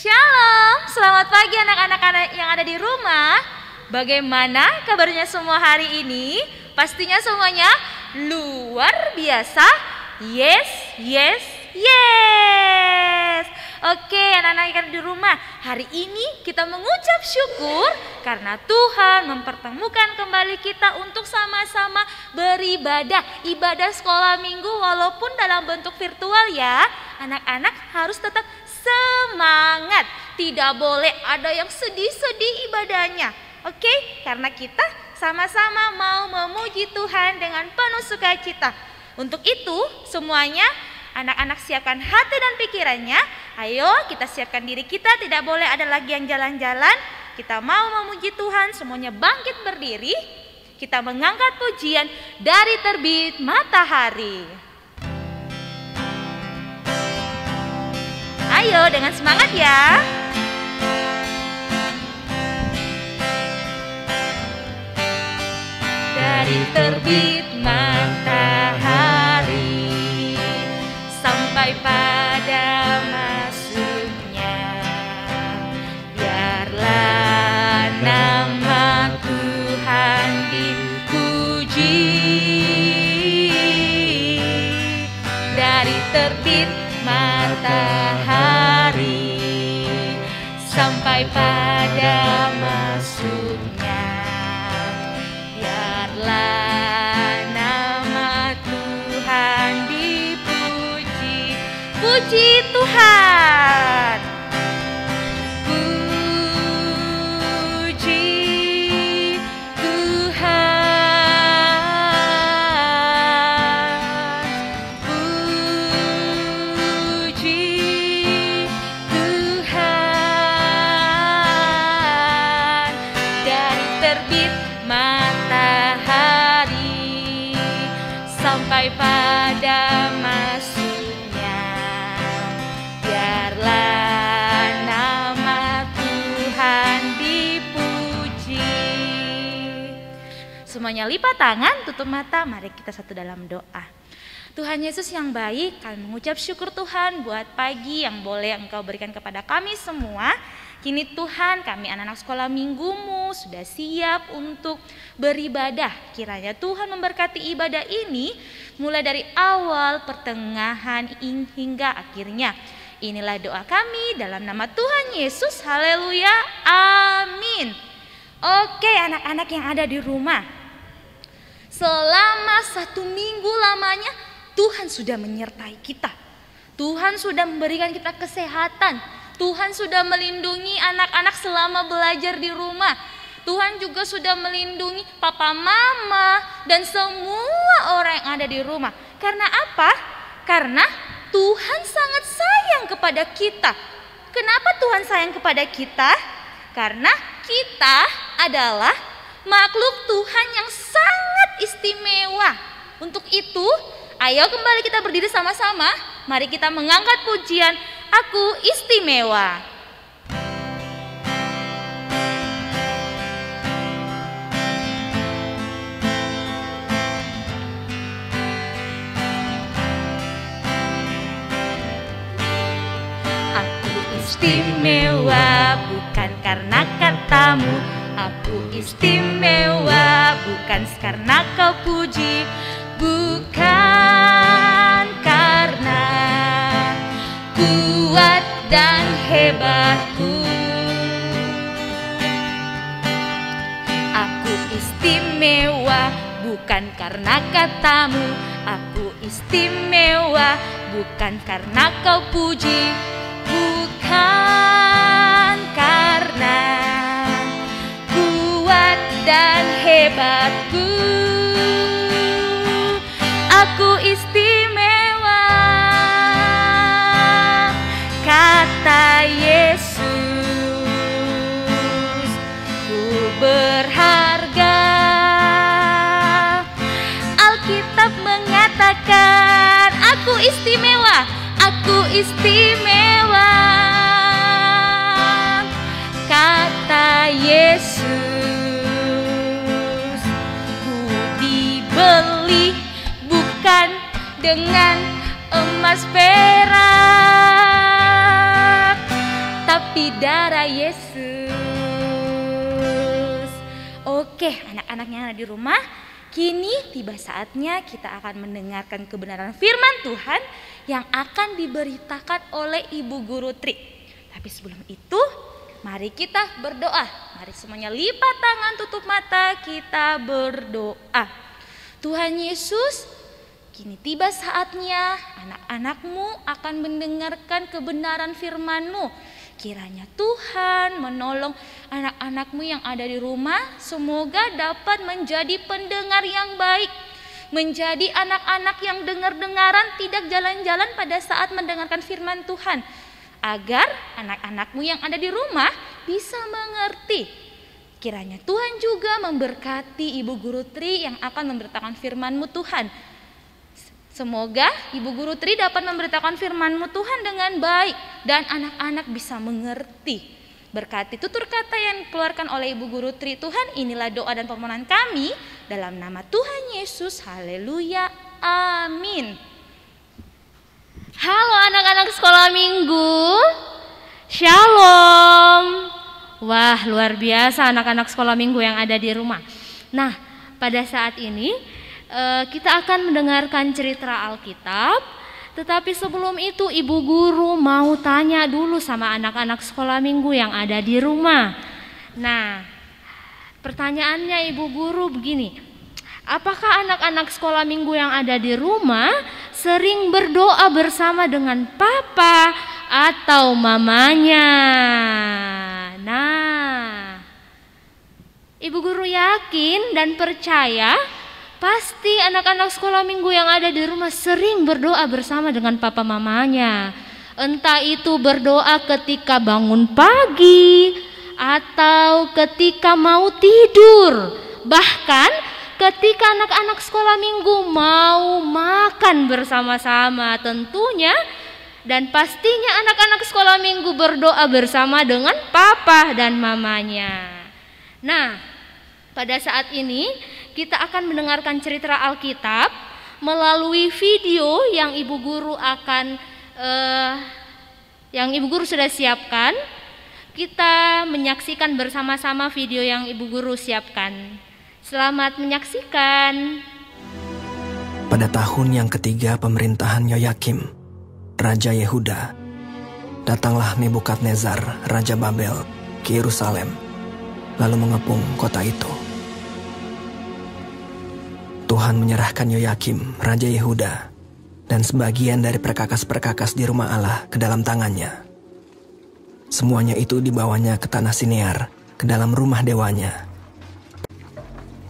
Shalom, selamat pagi anak-anak yang ada di rumah. Bagaimana kabarnya semua hari ini? Pastinya semuanya luar biasa. Yes, yes, yes. Oke, anak-anak yang ada di rumah, hari ini kita mengucap syukur karena Tuhan mempertemukan kembali kita untuk sama-sama beribadah, ibadah sekolah minggu walaupun dalam bentuk virtual ya. Anak-anak harus tetap semangat, tidak boleh ada yang sedih-sedih ibadahnya. Oke, karena kita sama-sama mau memuji Tuhan dengan penuh sukacita. Untuk itu semuanya anak-anak siapkan hati dan pikirannya. Ayo kita siapkan diri kita, tidak boleh ada lagi yang jalan-jalan. Kita mau memuji Tuhan, semuanya bangkit berdiri. Kita mengangkat pujian dari terbit matahari. Ayo dengan semangat ya. Dari terbit matahari sampai pada masuknya, biarlah nama Tuhan dipuji. Dari terbit matahari sampai pada masuknya, biarlah nama Tuhan dipuji. Puji Tuhan. Puji Tuhan. Puji Tuhan. Dari terbit matahari sampai pada masuknya, biarlah nama Tuhan dipuji. Semuanya lipat tangan, tutup mata, mari kita satu dalam doa. Tuhan Yesus yang baik, kami mengucap syukur Tuhan buat pagi yang boleh Engkau berikan kepada kami semua. Kini Tuhan, kami anak-anak sekolah minggumu sudah siap untuk beribadah. Kiranya Tuhan memberkati ibadah ini mulai dari awal, pertengahan, hingga akhirnya. Inilah doa kami dalam nama Tuhan Yesus. Haleluya, amin. Oke anak-anak yang ada di rumah, selama 1 minggu lamanya Tuhan sudah menyertai kita. Tuhan sudah memberikan kita kesehatan. Tuhan sudah melindungi anak-anak selama belajar di rumah. Tuhan juga sudah melindungi papa mama dan semua orang yang ada di rumah. Karena apa? Karena Tuhan sangat sayang kepada kita. Kenapa Tuhan sayang kepada kita? Karena kita adalah makhluk Tuhan yang sangat istimewa. Untuk itu, ayo kembali kita berdiri sama-sama. Mari kita mengangkat pujian Aku Istimewa. Aku istimewa bukan karena katamu. Aku istimewa bukan karena kau puji. Bukan karena kuat dan hebatku. Aku istimewa bukan karena katamu. Aku istimewa bukan karena kau puji. Bukan karena kuat dan hebatku. Aku istimewa, kata Yesus. Ku berharga. Alkitab mengatakan aku istimewa. Aku istimewa, kata Yesus. Ku dibeli bukan dengan emas perak, tapi tapi darah Yesus. Oke, anak-anak yang ada di rumah, kini tiba saatnya kita akan mendengarkan kebenaran firman Tuhan yang akan diberitakan oleh Ibu Guru Tri. Tapi sebelum itu, mari kita berdoa. Mari semuanya lipat tangan, tutup mata, kita berdoa. Tuhan Yesus, kini tiba saatnya anak-anakmu akan mendengarkan kebenaran firman-Mu. Kiranya Tuhan menolong anak-anakmu yang ada di rumah, semoga dapat menjadi pendengar yang baik, menjadi anak-anak yang dengar-dengaran, tidak jalan-jalan pada saat mendengarkan firman Tuhan, agar anak-anakmu yang ada di rumah bisa mengerti. Kiranya Tuhan juga memberkati Ibu Guru Tri yang akan memberitakan firman-Mu Tuhan. Semoga Ibu Guru Tri dapat memberitakan firman-Mu Tuhan dengan baik dan anak-anak bisa mengerti. Berkati tutur kata yang dikeluarkan oleh Ibu Guru Tri. Tuhan, inilah doa dan permohonan kami dalam nama Tuhan Yesus. Haleluya. Amin. Halo anak-anak sekolah minggu. Shalom. Wah, luar biasa anak-anak sekolah minggu yang ada di rumah. Nah, pada saat ini kita akan mendengarkan cerita Alkitab. Tetapi sebelum itu Ibu Guru mau tanya dulu sama anak-anak sekolah minggu yang ada di rumah. Nah, pertanyaannya Ibu Guru begini. Apakah anak-anak sekolah minggu yang ada di rumah sering berdoa bersama dengan papa atau mamanya? Nah, Ibu Guru yakin dan percaya pasti anak-anak sekolah minggu yang ada di rumah sering berdoa bersama dengan papa mamanya. Entah itu berdoa ketika bangun pagi atau ketika mau tidur. Bahkan ketika anak-anak sekolah minggu mau makan bersama-sama tentunya. Dan pastinya anak-anak sekolah minggu berdoa bersama dengan papa dan mamanya. Nah, pada saat ini kita akan mendengarkan cerita Alkitab melalui video yang Ibu Guru sudah siapkan. Kita menyaksikan bersama-sama video yang Ibu Guru siapkan. Selamat menyaksikan. Pada tahun yang ketiga pemerintahan Yoyakim, Raja Yehuda, datanglah Nebukadnezar, Raja Babel, ke Yerusalem, lalu mengepung kota itu. Tuhan menyerahkan Yoyakim, Raja Yehuda, dan sebagian dari perkakas-perkakas di rumah Allah ke dalam tangannya. Semuanya itu dibawanya ke tanah Sinear, ke dalam rumah dewanya.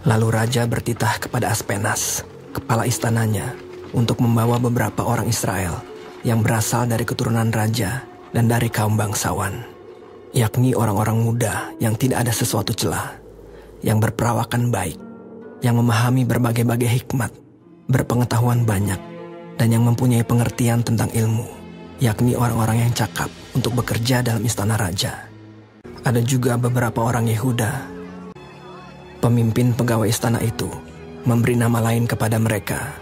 Lalu Raja bertitah kepada Aspenas, kepala istananya, untuk membawa beberapa orang Israel yang berasal dari keturunan raja dan dari kaum bangsawan, yakni orang-orang muda yang tidak ada sesuatu celah, yang berperawakan baik, yang memahami berbagai-bagai hikmat, berpengetahuan banyak, dan yang mempunyai pengertian tentang ilmu, yakni orang-orang yang cakap untuk bekerja dalam istana raja. Ada juga beberapa orang Yehuda. Pemimpin pegawai istana itu memberi nama lain kepada mereka.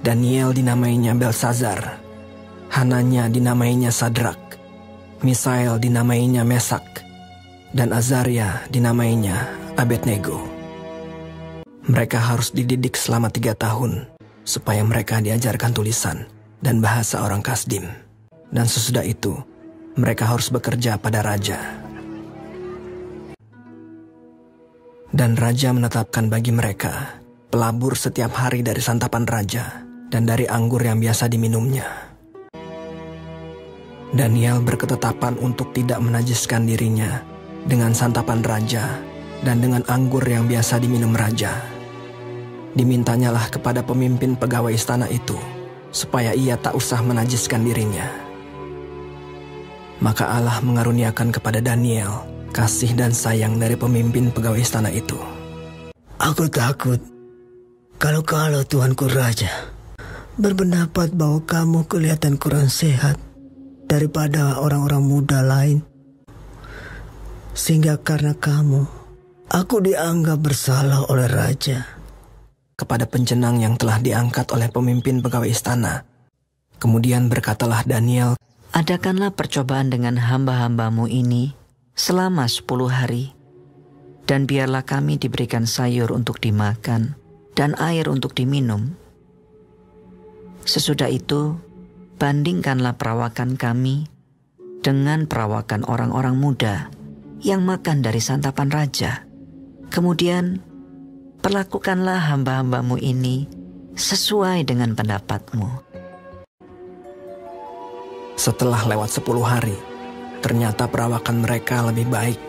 Daniel dinamainya Belsazar, Hananya dinamainya Sadrak, Misael dinamainya Mesak, dan Azaria dinamainya Abednego. Mereka harus dididik selama 3 tahun supaya mereka diajarkan tulisan dan bahasa orang Kasdim. Dan sesudah itu, mereka harus bekerja pada raja. Dan raja menetapkan bagi mereka pelabur setiap hari dari santapan raja dan dari anggur yang biasa diminumnya. Daniel berketetapan untuk tidak menajiskan dirinya dengan santapan raja dan dengan anggur yang biasa diminum raja. Dimintanyalah kepada pemimpin pegawai istana itu supaya ia tak usah menajiskan dirinya. Maka Allah mengaruniakan kepada Daniel kasih dan sayang dari pemimpin pegawai istana itu. Aku takut kalau Tuanku Raja berpendapat bahwa kamu kelihatan kurang sehat daripada orang-orang muda lain, sehingga karena kamu, aku dianggap bersalah oleh Raja. Kepada pencenang yang telah diangkat oleh pemimpin pegawai istana, kemudian berkatalah Daniel adakanlah percobaan dengan hamba-hambamu ini selama 10 hari, dan biarlah kami diberikan sayur untuk dimakan dan air untuk diminum. Sesudah itu, bandingkanlah perawakan kami dengan perawakan orang-orang muda yang makan dari santapan raja. Kemudian, perlakukanlah hamba-hambamu ini sesuai dengan pendapatmu. Setelah lewat 10 hari, ternyata perawakan mereka lebih baik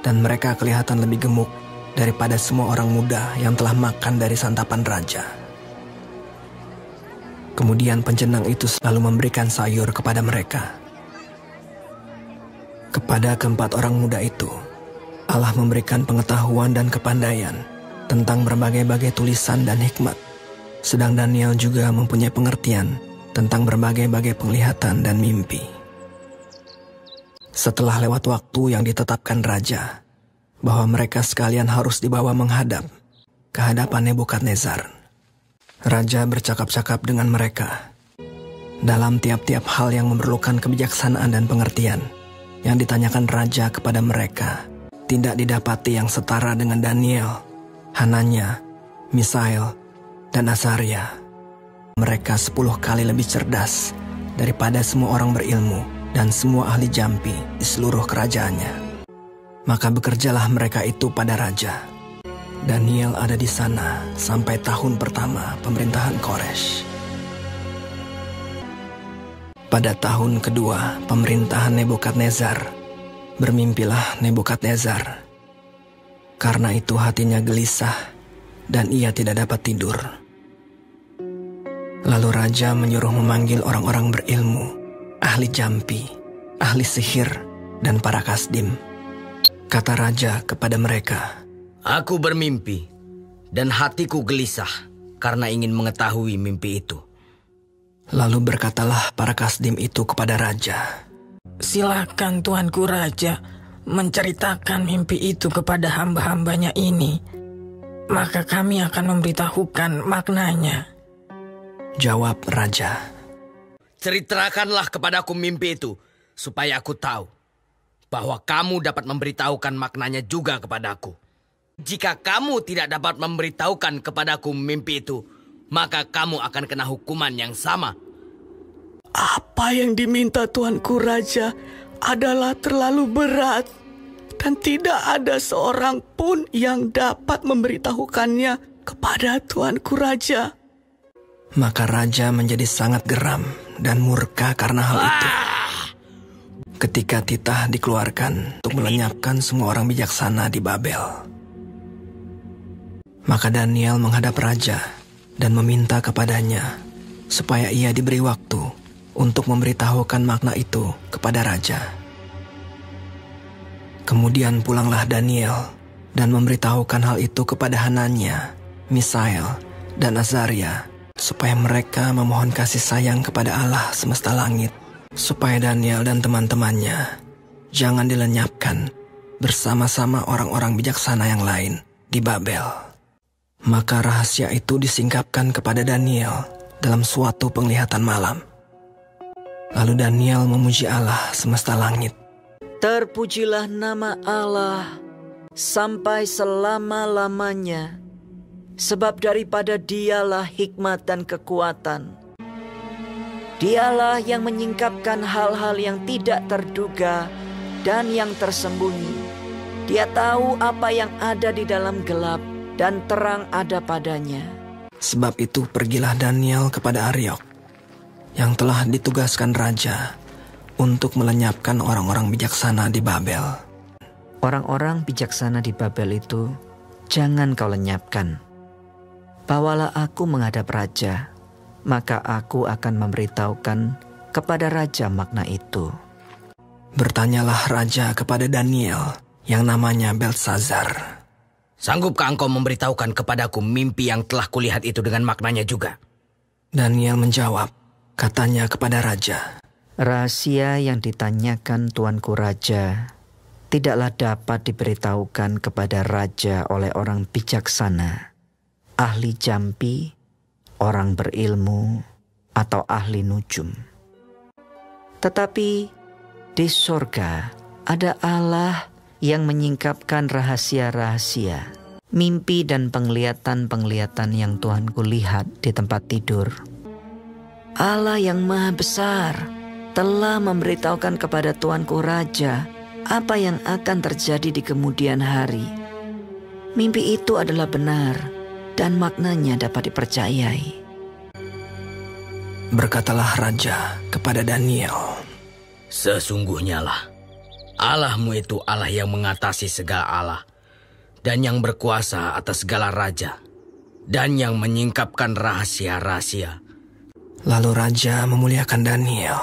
dan mereka kelihatan lebih gemuk daripada semua orang muda yang telah makan dari santapan raja. Kemudian penjenang itu selalu memberikan sayur kepada mereka. Kepada keempat orang muda itu, Allah memberikan pengetahuan dan kepandaian tentang berbagai-bagai tulisan dan hikmat. Sedang Daniel juga mempunyai pengertian tentang berbagai-bagai penglihatan dan mimpi. Setelah lewat waktu yang ditetapkan raja, bahwa mereka sekalian harus dibawa menghadap ke hadapan Nebukadnezar, raja bercakap-cakap dengan mereka. Dalam tiap-tiap hal yang memerlukan kebijaksanaan dan pengertian, yang ditanyakan raja kepada mereka tidak didapati yang setara dengan Daniel, Hananya, Misael, dan Azaria. Mereka 10 kali lebih cerdas daripada semua orang berilmu dan semua ahli jampi di seluruh kerajaannya. Maka bekerjalah mereka itu pada raja. Daniel ada di sana sampai tahun pertama pemerintahan Koresh. Pada tahun kedua pemerintahan Nebukadnezar, bermimpilah Nebukadnezar. Karena itu hatinya gelisah dan ia tidak dapat tidur. Lalu raja menyuruh memanggil orang-orang berilmu, ahli jampi, ahli sihir, dan para kasdim. Kata raja kepada mereka, "Aku bermimpi dan hatiku gelisah karena ingin mengetahui mimpi itu." Lalu berkatalah para kasdim itu kepada raja, "Silakan tuanku raja menceritakan mimpi itu kepada hamba-hambanya ini, maka kami akan memberitahukan maknanya." Jawab raja, "Ceritakanlah kepadaku mimpi itu, supaya aku tahu bahwa kamu dapat memberitahukan maknanya juga kepadaku. Jika kamu tidak dapat memberitahukan kepadaku mimpi itu, maka kamu akan kena hukuman yang sama." Apa yang diminta tuanku raja adalah terlalu berat, dan tidak ada seorang pun yang dapat memberitahukannya kepada tuanku raja. Maka raja menjadi sangat geram dan murka karena hal itu. Ketika titah dikeluarkan untuk melenyapkan semua orang bijaksana di Babel, maka Daniel menghadap raja dan meminta kepadanya supaya ia diberi waktu untuk memberitahukan makna itu kepada raja. Kemudian pulanglah Daniel dan memberitahukan hal itu kepada Hananya, Misael, dan Azaria, supaya mereka memohon kasih sayang kepada Allah semesta langit, supaya Daniel dan teman-temannya jangan dilenyapkan bersama-sama orang-orang bijaksana yang lain di Babel. Maka rahasia itu disingkapkan kepada Daniel dalam suatu penglihatan malam. Lalu Daniel memuji Allah semesta langit. Terpujilah nama Allah sampai selama-lamanya, sebab daripada Dialah hikmat dan kekuatan. Dialah yang menyingkapkan hal-hal yang tidak terduga dan yang tersembunyi. Dia tahu apa yang ada di dalam gelap, dan terang ada padanya. Sebab itu pergilah Daniel kepada Ariok, yang telah ditugaskan raja untuk melenyapkan orang-orang bijaksana di Babel. Orang-orang bijaksana di Babel itu jangan kau lenyapkan. Bawalah aku menghadap raja, maka aku akan memberitahukan kepada raja makna itu. Bertanyalah raja kepada Daniel yang namanya Beltsazar, "Sanggupkah engkau memberitahukan kepadaku mimpi yang telah kulihat itu dengan maknanya juga?" Daniel menjawab, katanya kepada raja, Rahasia yang ditanyakan tuanku raja tidaklah dapat diberitahukan kepada raja oleh orang bijaksana, ahli jampi, orang berilmu, atau ahli nujum. Tetapi di sorga ada Allah yang menyingkapkan rahasia-rahasia, mimpi dan penglihatan-penglihatan yang Tuhanku lihat di tempat tidur. Allah yang maha besar telah memberitahukan kepada Tuanku Raja apa yang akan terjadi di kemudian hari. Mimpi itu adalah benar dan maknanya dapat dipercayai. Berkatalah Raja kepada Daniel, Sesungguhnya lah, Allahmu itu Allah yang mengatasi segala Allah, dan yang berkuasa atas segala raja, dan yang menyingkapkan rahasia-rahasia. Lalu Raja memuliakan Daniel.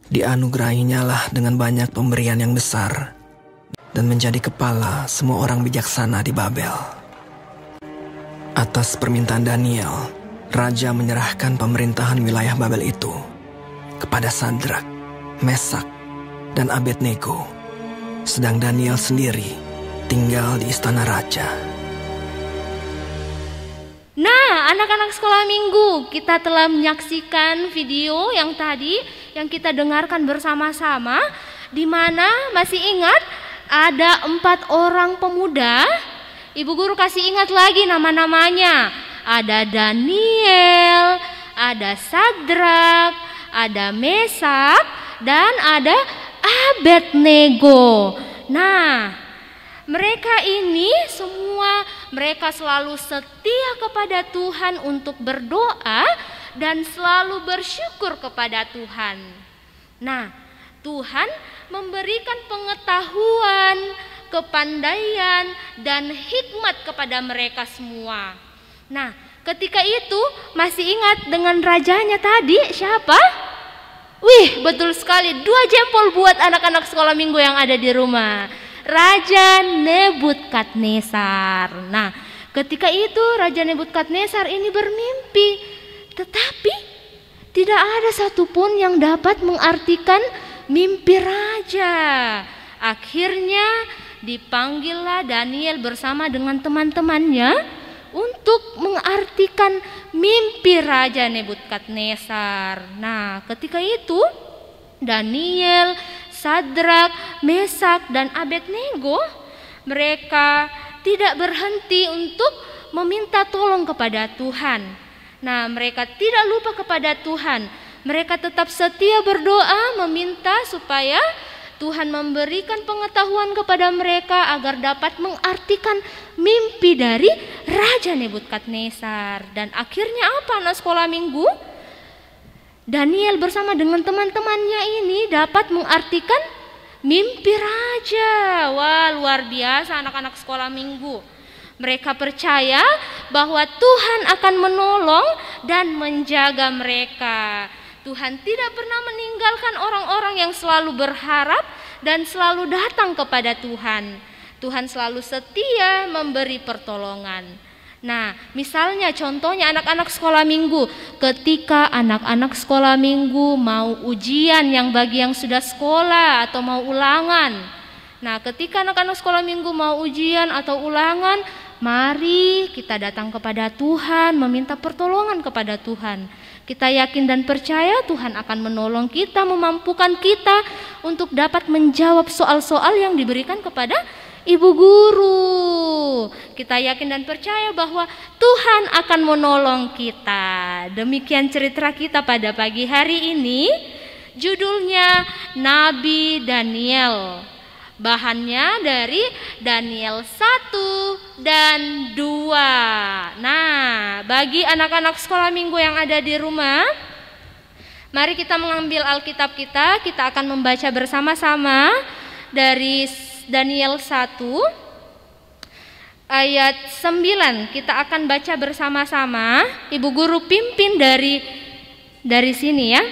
Dianugerahinya lah dengan banyak pemberian yang besar, dan menjadi kepala semua orang bijaksana di Babel. Atas permintaan Daniel, Raja menyerahkan pemerintahan wilayah Babel itu kepada Sadrak, Mesak, dan Abednego, sedang Daniel sendiri tinggal di istana raja. Nah, anak-anak sekolah minggu, kita telah menyaksikan video yang tadi yang kita dengarkan bersama-sama, di mana masih ingat ada 4 orang pemuda. Ibu guru kasih ingat lagi nama-namanya. Ada Daniel, ada Sadrak, ada Mesak, dan ada Abednego. Nah, mereka ini semua mereka selalu setia kepada Tuhan untuk berdoa dan selalu bersyukur kepada Tuhan. Nah, Tuhan memberikan pengetahuan, kepandaian, dan hikmat kepada mereka semua. Nah, ketika itu masih ingat dengan rajanya tadi siapa? Wih, betul sekali, 2 jempol buat anak-anak sekolah minggu yang ada di rumah. Raja Nebukadnezar. Nah, ketika itu Raja Nebukadnezar ini bermimpi, tetapi tidak ada satupun yang dapat mengartikan mimpi raja. Akhirnya dipanggillah Daniel bersama dengan teman-temannya untuk mengartikan mimpi Raja Nebukadnezar. Nah, ketika itu Daniel, Sadrak, Mesak, dan Abednego mereka tidak berhenti untuk meminta tolong kepada Tuhan. Nah, mereka tidak lupa kepada Tuhan. Mereka tetap setia berdoa meminta supaya Tuhan memberikan pengetahuan kepada mereka agar dapat mengartikan mimpi dari Raja Nebukadnezar. Dan akhirnya apa anak sekolah minggu? Daniel bersama dengan teman-temannya ini dapat mengartikan mimpi raja. Wah, luar biasa anak-anak sekolah minggu. Mereka percaya bahwa Tuhan akan menolong dan menjaga mereka. Tuhan tidak pernah meninggalkan orang-orang yang selalu berharap dan selalu datang kepada Tuhan. Tuhan selalu setia memberi pertolongan. Nah, misalnya contohnya anak-anak sekolah minggu, ketika anak-anak sekolah minggu mau ujian yang bagi yang sudah sekolah atau mau ulangan. Nah, ketika anak-anak sekolah minggu mau ujian atau ulangan, mari kita datang kepada Tuhan, meminta pertolongan kepada Tuhan. Kita yakin dan percaya Tuhan akan menolong kita, memampukan kita untuk dapat menjawab soal-soal yang diberikan kepada Ibu Guru. Kita yakin dan percaya bahwa Tuhan akan menolong kita. Demikian cerita kita pada pagi hari ini. Judulnya Nabi Daniel. Bahannya dari Daniel 1 dan 2. Nah, bagi anak-anak sekolah minggu yang ada di rumah, mari kita mengambil Alkitab kita. Kita akan membaca bersama-sama dari Daniel 1 ayat 9. Kita akan baca bersama-sama. Ibu guru pimpin dari sini ya.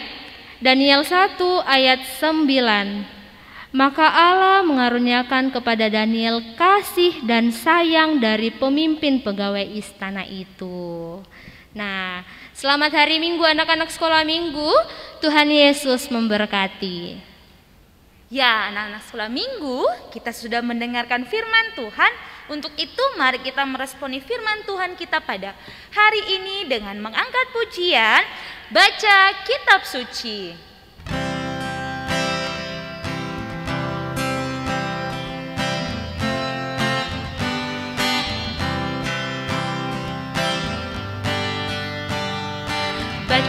Daniel 1 ayat 9. Maka Allah mengaruniakan kepada Daniel kasih dan sayang dari pemimpin pegawai istana itu. Nah, selamat hari Minggu anak-anak sekolah minggu. Tuhan Yesus memberkati. Ya, anak-anak sekolah minggu, kita sudah mendengarkan firman Tuhan. Untuk itu mari kita meresponi firman Tuhan kita pada hari ini dengan mengangkat pujian, baca kitab suci.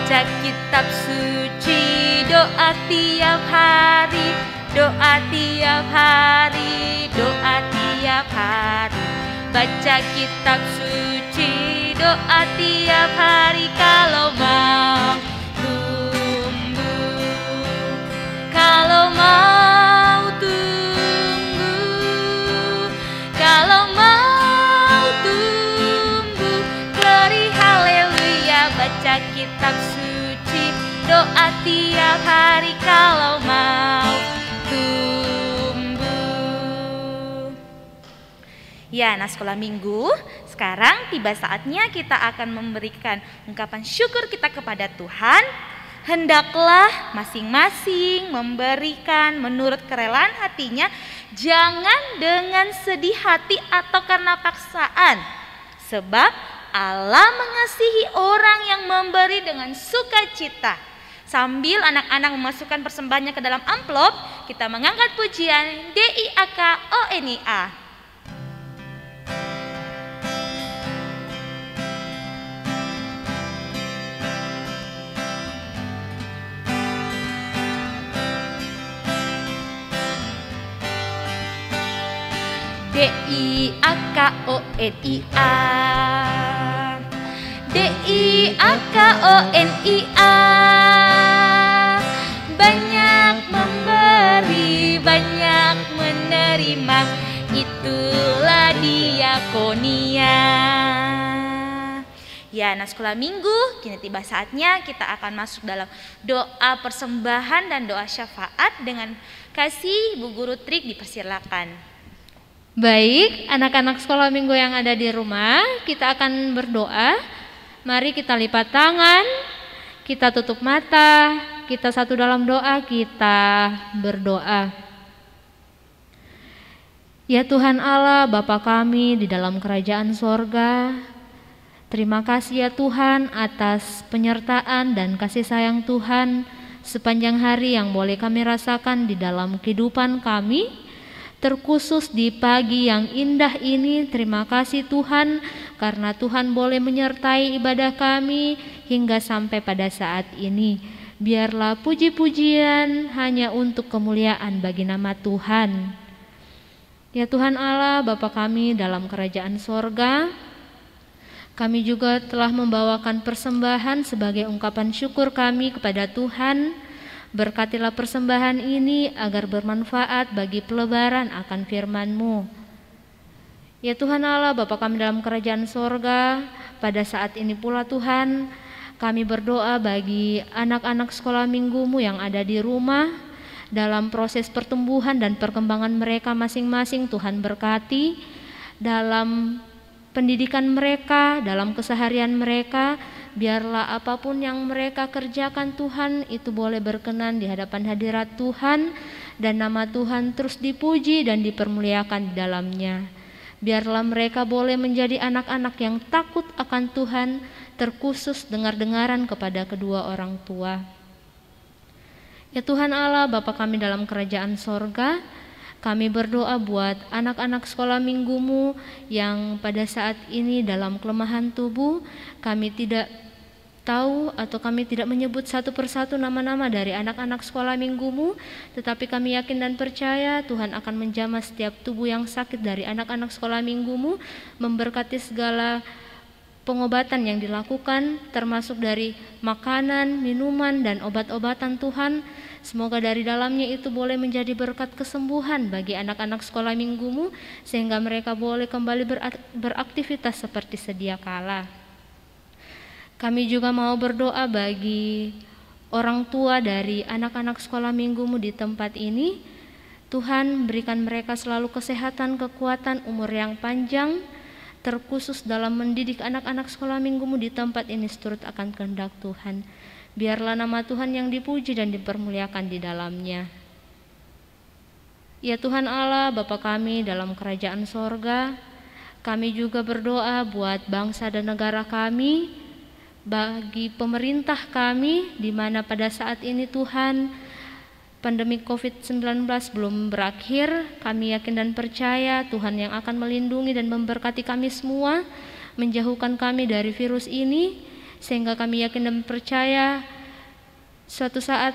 baca kitab suci, doa tiap hari, doa tiap hari, doa tiap hari. Baca kitab suci, doa tiap hari kalau mau tumbuh, kalau mau tumbuh, kalau mau tumbuh. Glory haleluya, baca kitab suci, doa tiap hari kalau mau tumbuh. Ya, anak sekolah minggu, sekarang tiba saatnya kita akan memberikan ungkapan syukur kita kepada Tuhan. Hendaklah masing-masing memberikan menurut kerelaan hatinya, jangan dengan sedih hati atau karena paksaan. Sebab Allah mengasihi orang yang memberi dengan sukacita. Sambil anak-anak memasukkan persembahannya ke dalam amplop, kita mengangkat pujian DIAKONIA. DIAKONIA, DIAKONIA. Banyak memberi, banyak menerima, itulah diakonia. Ya, anak sekolah minggu, kini tiba saatnya kita akan masuk dalam doa persembahan dan doa syafaat dengan kasih Ibu Guru Trik, dipersilakan. Baik, anak-anak sekolah minggu yang ada di rumah, kita akan berdoa. Mari kita lipat tangan, kita tutup mata, kita satu dalam doa, kita berdoa. Ya Tuhan Allah, Bapa kami di dalam kerajaan sorga, terima kasih ya Tuhan atas penyertaan dan kasih sayang Tuhan sepanjang hari yang boleh kami rasakan di dalam kehidupan kami. Terkhusus di pagi yang indah ini, terima kasih Tuhan karena Tuhan boleh menyertai ibadah kami hingga sampai pada saat ini. Biarlah puji-pujian hanya untuk kemuliaan bagi nama Tuhan. Ya Tuhan Allah, Bapa kami dalam kerajaan sorga, kami juga telah membawakan persembahan sebagai ungkapan syukur kami kepada Tuhan. Berkatilah persembahan ini agar bermanfaat bagi pelebaran akan firman-Mu. Ya Tuhan Allah, Bapa kami dalam kerajaan sorga, pada saat ini pula Tuhan, kami berdoa bagi anak-anak sekolah minggu-Mu yang ada di rumah, dalam proses pertumbuhan dan perkembangan mereka masing-masing. Tuhan berkati dalam pendidikan mereka, dalam keseharian mereka. Biarlah apapun yang mereka kerjakan Tuhan itu boleh berkenan di hadapan hadirat Tuhan, dan nama Tuhan terus dipuji dan dipermuliakan di dalamnya. Biarlah mereka boleh menjadi anak-anak yang takut akan Tuhan, terkhusus dengar-dengaran kepada kedua orang tua. Ya Tuhan Allah, Bapa kami dalam kerajaan sorga, kami berdoa buat anak-anak sekolah minggu-Mu yang pada saat ini dalam kelemahan tubuh. Kami tidak tahu atau kami tidak menyebut satu persatu nama-nama dari anak-anak sekolah minggu-Mu, tetapi kami yakin dan percaya Tuhan akan menjamah setiap tubuh yang sakit dari anak-anak sekolah minggu-Mu, memberkati segala pengobatan yang dilakukan, termasuk dari makanan, minuman, dan obat-obatan Tuhan. Semoga dari dalamnya itu boleh menjadi berkat kesembuhan bagi anak-anak sekolah minggu-Mu, sehingga mereka boleh kembali beraktivitas seperti sedia kala. Kami juga mau berdoa bagi orang tua dari anak-anak sekolah minggu-Mu di tempat ini. Tuhan, berikan mereka selalu kesehatan, kekuatan, umur yang panjang, terkhusus dalam mendidik anak-anak sekolah minggu-Mu di tempat ini seturut akan kehendak Tuhan. Biarlah nama Tuhan yang dipuji dan dipermuliakan di dalamnya. Ya Tuhan Allah, Bapa kami dalam kerajaan sorga, kami juga berdoa buat bangsa dan negara kami, bagi pemerintah kami, di mana pada saat ini Tuhan, pandemi COVID-19 belum berakhir. Kami yakin dan percaya Tuhan yang akan melindungi dan memberkati kami semua, menjauhkan kami dari virus ini, sehingga kami yakin dan percaya suatu saat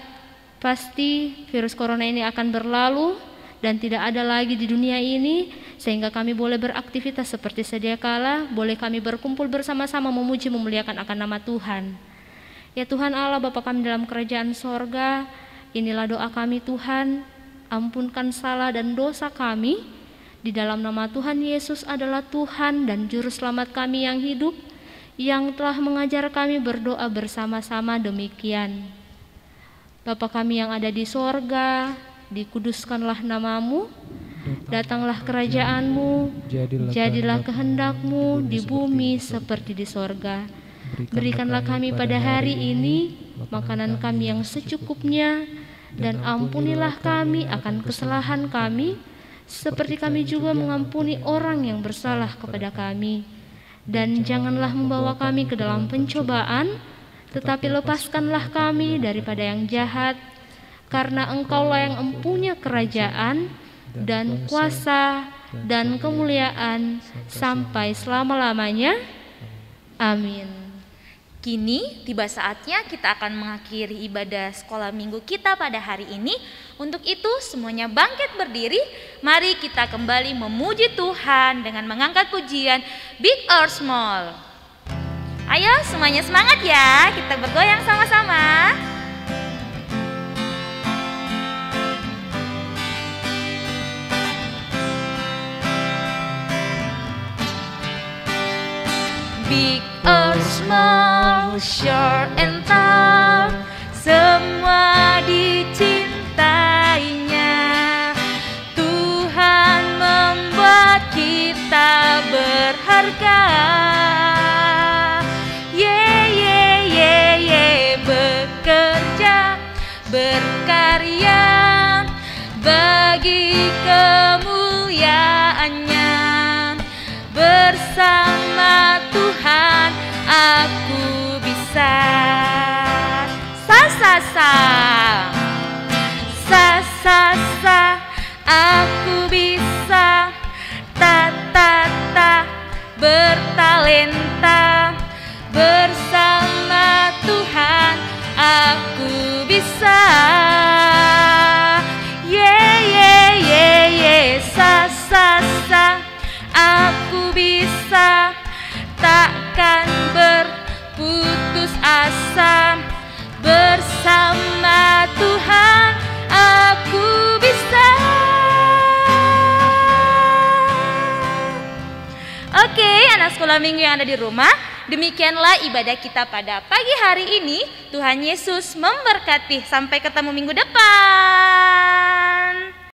pasti virus corona ini akan berlalu dan tidak ada lagi di dunia ini, sehingga kami boleh beraktivitas seperti sedia kala, boleh kami berkumpul bersama-sama memuji memuliakan akan nama Tuhan. Ya Tuhan Allah, Bapa kami dalam kerajaan sorga, inilah doa kami Tuhan, ampunkan salah dan dosa kami, di dalam nama Tuhan Yesus adalah Tuhan dan Juru Selamat kami yang hidup, yang telah mengajar kami berdoa bersama-sama demikian. Bapa kami yang ada di sorga, dikuduskanlah namamu, datanglah kerajaanmu, jadilah kehendakmu di bumi seperti di sorga. Berikanlah kami pada hari ini makanan kami yang secukupnya, dan ampunilah kami akan kesalahan kami, seperti kami juga mengampuni orang yang bersalah kepada kami. Dan janganlah membawa kami ke dalam pencobaan, tetapi lepaskanlah kami daripada yang jahat, karena Engkaulah yang empunya kerajaan dan kuasa dan kemuliaan sampai selama-lamanya. Amin. Kini tiba saatnya kita akan mengakhiri ibadah sekolah minggu kita pada hari ini. Untuk itu semuanya bangkit berdiri. Mari kita kembali memuji Tuhan dengan mengangkat pujian Big or Small. Ayo semuanya semangat ya, kita bergoyang sama-sama. Big or small, short and tall, semua dicintainya. Tuhan membuat kita berharga. Bekerja, berkarya bagi kemuliaannya. Bersama Tuhan aku bisa. Sa aku bisa. Ta bertalenta. Bersama Tuhan aku bisa. Sa aku bisa. Takkan berputus asa. Bersama Tuhan aku bisa. Oke, anak sekolah minggu yang ada di rumah, demikianlah ibadah kita pada pagi hari ini. Tuhan Yesus memberkati. Sampai ketemu minggu depan.